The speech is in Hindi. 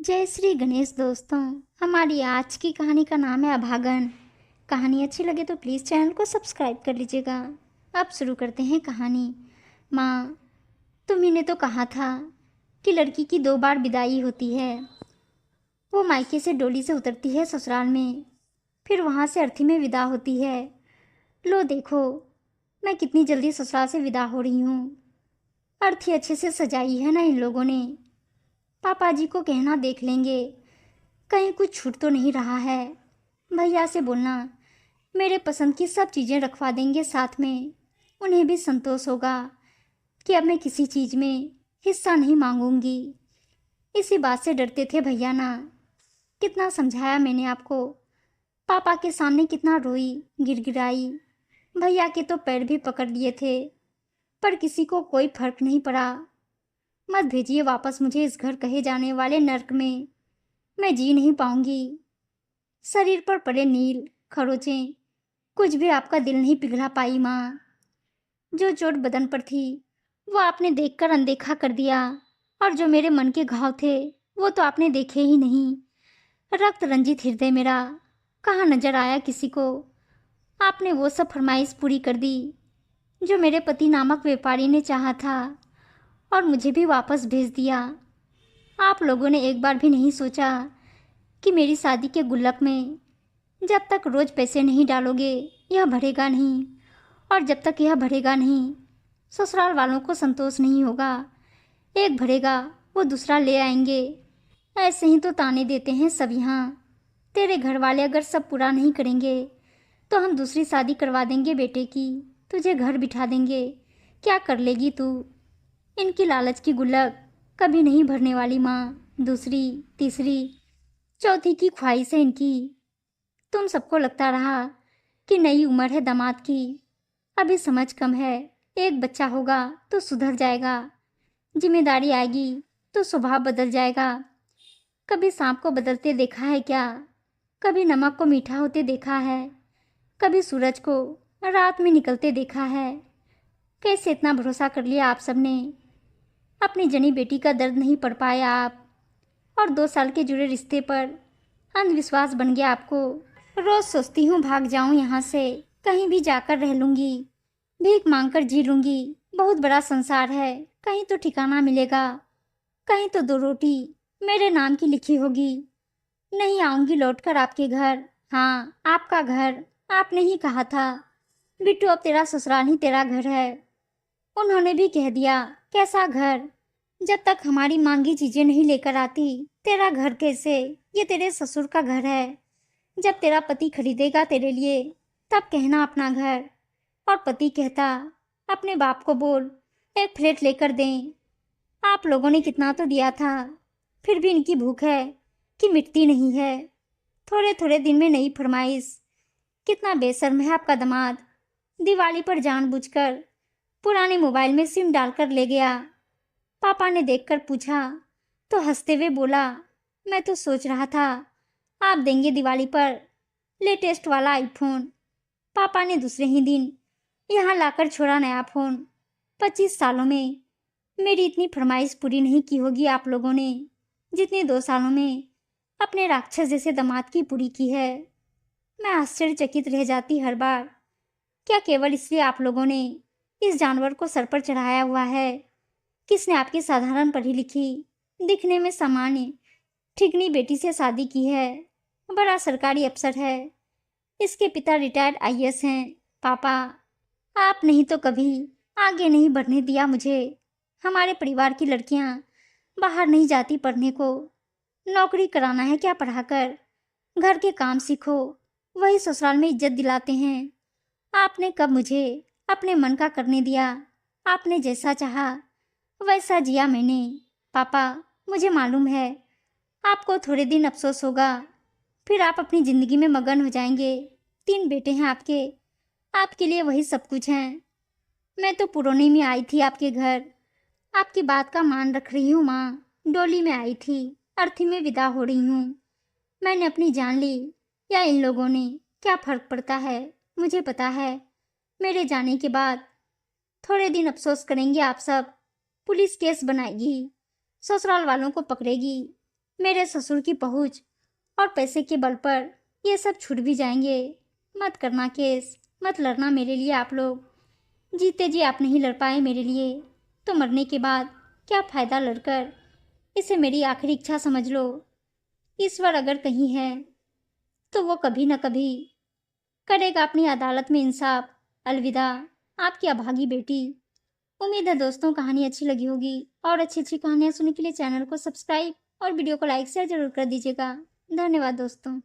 जय श्री गणेश दोस्तों। हमारी आज की कहानी का नाम है अभागन। कहानी अच्छी लगे तो प्लीज़ चैनल को सब्सक्राइब कर लीजिएगा। अब शुरू करते हैं कहानी। माँ, तुम्ही ने तो कहा था कि लड़की की 2 बार विदाई होती है। वो मायके से डोली से उतरती है ससुराल में, फिर वहाँ से अर्थी में विदा होती है। लो देखो, मैं कितनी जल्दी ससुराल से विदा हो रही हूँ। अर्थी अच्छे से सजाई है ना इन लोगों ने। पापा जी को कहना देख लेंगे, कहीं कुछ छूट तो नहीं रहा है। भैया से बोलना मेरे पसंद की सब चीज़ें रखवा देंगे साथ में। उन्हें भी संतोष होगा कि अब मैं किसी चीज़ में हिस्सा नहीं मांगूंगी। इसी बात से डरते थे भैया ना। कितना समझाया मैंने आपको। पापा के सामने कितना रोई गिड़गिड़ाई। भैया के तो पैर भी पकड़ लिए थे, पर किसी को कोई फर्क नहीं पड़ा। मत भेजिए वापस मुझे इस घर कहे जाने वाले नर्क में। मैं जी नहीं पाऊंगी। शरीर पर पड़े नील खरोचें कुछ भी आपका दिल नहीं पिघला पाई माँ। जो चोट बदन पर थी वो आपने देखकर अनदेखा कर दिया, और जो मेरे मन के घाव थे वो तो आपने देखे ही नहीं। रक्त रंजित हृदय मेरा कहाँ नजर आया किसी को। आपने वो सब फरमाइश पूरी कर दी जो मेरे पति नामक व्यापारी ने चाहा था, और मुझे भी वापस भेज दिया। आप लोगों ने एक बार भी नहीं सोचा कि मेरी शादी के गुल्लक में जब तक रोज पैसे नहीं डालोगे यह भरेगा नहीं, और जब तक यह भरेगा नहीं ससुराल वालों को संतोष नहीं होगा। एक भरेगा वो दूसरा ले आएंगे। ऐसे ही तो ताने देते हैं सब यहाँ। तेरे घर वाले अगर सब पूरा नहीं करेंगे तो हम दूसरी शादी करवा देंगे बेटे की, तुझे घर बिठा देंगे। क्या कर लेगी तू? इनकी लालच की गुल्लक कभी नहीं भरने वाली माँ। दूसरी, तीसरी, चौथी की ख्वाहिश है इनकी। तुम सबको लगता रहा कि नई उम्र है दामाद की, अभी समझ कम है। एक बच्चा होगा तो सुधर जाएगा, जिम्मेदारी आएगी तो स्वभाव बदल जाएगा। कभी सांप को बदलते देखा है क्या? कभी नमक को मीठा होते देखा है? कभी सूरज को रात में निकलते देखा है? कैसे इतना भरोसा कर लिया आप सबने? अपनी जनी बेटी का दर्द नहीं पढ़ पाए आप, और 2 साल के जुड़े रिश्ते पर अंधविश्वास बन गया आपको। रोज सोचती हूँ भाग जाऊँ यहाँ से, कहीं भी जाकर रह लूँगी, भीख मांगकर जी लूँगी। बहुत बड़ा संसार है, कहीं तो ठिकाना मिलेगा, कहीं तो 2 रोटी मेरे नाम की लिखी होगी। नहीं आऊँगी लौटकर आपके घर। हाँ, आपका घर। आपने ही कहा था बिट्टू अब तेरा ससुराल ही तेरा घर है। उन्होंने भी कह दिया। कैसा घर? जब तक हमारी मांगी चीजें नहीं लेकर आती तेरा घर कैसे? ये तेरे ससुर का घर है। जब तेरा पति खरीदेगा तेरे लिए तब कहना अपना घर। और पति कहता अपने बाप को बोल एक फ्लैट लेकर दें। आप लोगों ने कितना तो दिया था, फिर भी इनकी भूख है कि मिटती नहीं है। थोड़े थोड़े दिन में नई फरमाइश। कितना बेशर्म है आपका दामाद। दिवाली पर जानबूझकर पुराने मोबाइल में सिम डालकर ले गया। पापा ने देखकर पूछा तो हंसते हुए बोला, मैं तो सोच रहा था आप देंगे दिवाली पर लेटेस्ट वाला आईफोन। पापा ने दूसरे ही दिन यहाँ लाकर छोड़ा नया फ़ोन। 25 सालों में मेरी इतनी फरमाइश पूरी नहीं की होगी आप लोगों ने, जितने 2 सालों में अपने राक्षस जैसे दामाद की पूरी की है। मैं आश्चर्यचकित रह जाती हर बार। क्या केवल इसलिए आप लोगों ने इस जानवर को सर पर चढ़ाया हुआ है? किसने आपकी साधारण पढ़ी लिखी, दिखने में सामान्य ठिकनी बेटी से शादी की है? बड़ा सरकारी अफसर है, इसके पिता रिटायर्ड आईएएस हैं। पापा, आप नहीं तो कभी आगे नहीं बढ़ने दिया मुझे। हमारे परिवार की लड़कियां बाहर नहीं जाती पढ़ने को। नौकरी कराना है क्या पढ़ाकर? घर के काम सीखो, वही ससुराल में इज्जत दिलाते हैं। आपने कब मुझे अपने मन का करने दिया? आपने जैसा चाहा वैसा जिया मैंने। पापा, मुझे मालूम है आपको थोड़े दिन अफसोस होगा, फिर आप अपनी ज़िंदगी में मगन हो जाएंगे। 3 बेटे हैं आपके, आपके लिए वही सब कुछ हैं। मैं तो पुरौनी में आई थी आपके घर, आपकी बात का मान रख रही हूँ माँ। डोली में आई थी, अर्थी में विदा हो रही हूँ। मैंने अपनी जान ली या इन लोगों ने, क्या फ़र्क पड़ता है? मुझे पता है मेरे जाने के बाद थोड़े दिन अफसोस करेंगे आप सब। पुलिस केस बनाएगी, ससुराल वालों को पकड़ेगी, मेरे ससुर की पहुंच और पैसे के बल पर ये सब छूट भी जाएंगे। मत करना केस, मत लड़ना मेरे लिए आप लोग। जीते जी आप नहीं लड़ पाए मेरे लिए, तो मरने के बाद क्या फ़ायदा लड़कर। इसे मेरी आखिरी इच्छा समझ लो। ईश्वर अगर कहीं है तो वो कभी न कभी करेगा अपनी अदालत में इंसाफ। अलविदा, आपकी अभागी बेटी। उम्मीद है दोस्तों कहानी अच्छी लगी होगी, और अच्छी अच्छी कहानियाँ सुनने के लिए चैनल को सब्सक्राइब और वीडियो को लाइक शेयर जरूर कर दीजिएगा। धन्यवाद दोस्तों।